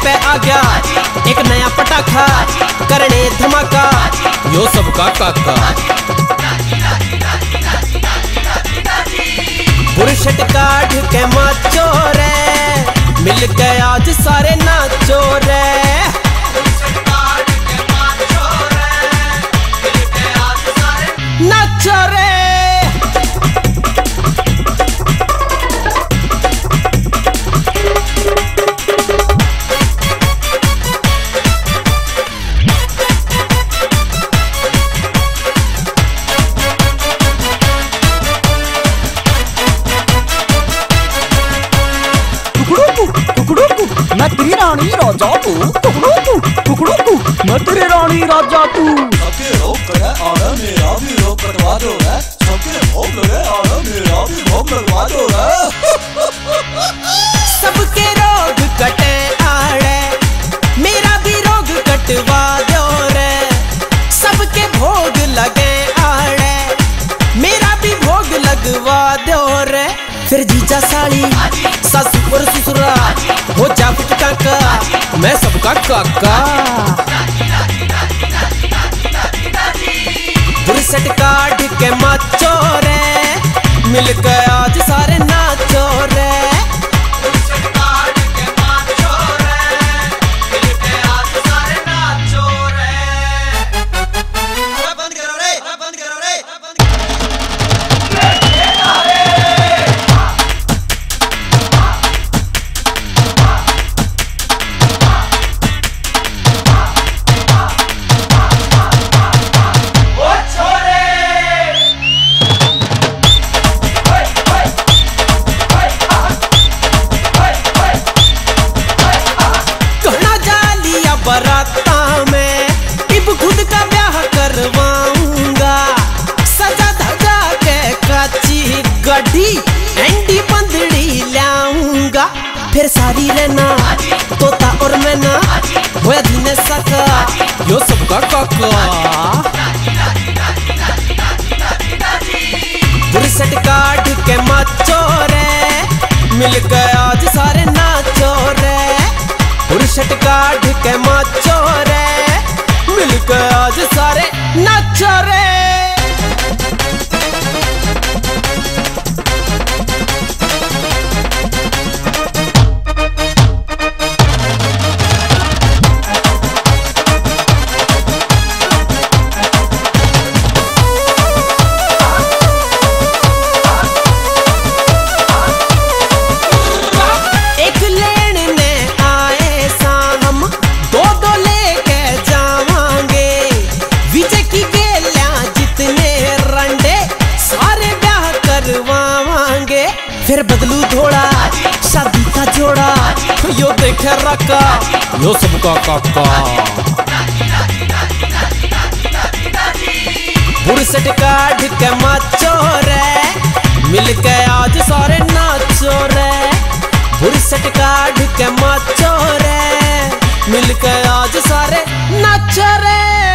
पे आ गया एक नया पटाखा करने धमाका यो सबका काका। बुरशट काट के माचो रे मिल गए आज सारे नाचो रे। नाचो रे मैं तेरी रानी राजा तू टुकड़ू मैं तेरी रानी राजा तू। सबके रोक करे आना मेरा भी रोक कटवा दो रे। सबके भोग लगे आना मेरा भी भोग लगवा दो रे। सबके रोग कटे आड़े मेरा भी रोग कटवा दो रे। सबके भोग लगे आड़े मेरा भी भोग लगवा दो रे। फिर जीजा साली सासू और ससुरा हो जा पुट काका मैं सबका काका। बुरशट काट के माचो रे मिल गए आज सारे नाचो रे। बराता में इब खुद का ब्याह करवाऊंगा। सजा धजा के काची गड्डी एंडी बंदड़ी लाऊंगा। फिर सारी रहना तोता और मैना होया धीने सका यो सबका काका। बुरशट काट के माचो रे मिल गए आज सारे नाचो रे। बुरशट काट के माचो रे मिल के आज सारे नाचो रे। फिर बदलू थोड़ा शादी का जोड़ा यो देखे रखा यो सबका काका। बुरशट काट के माचो रे मिल के आज सारे नाचो रे। बुरशट काट के माचो रे मिल के आज सारे नाचो रे।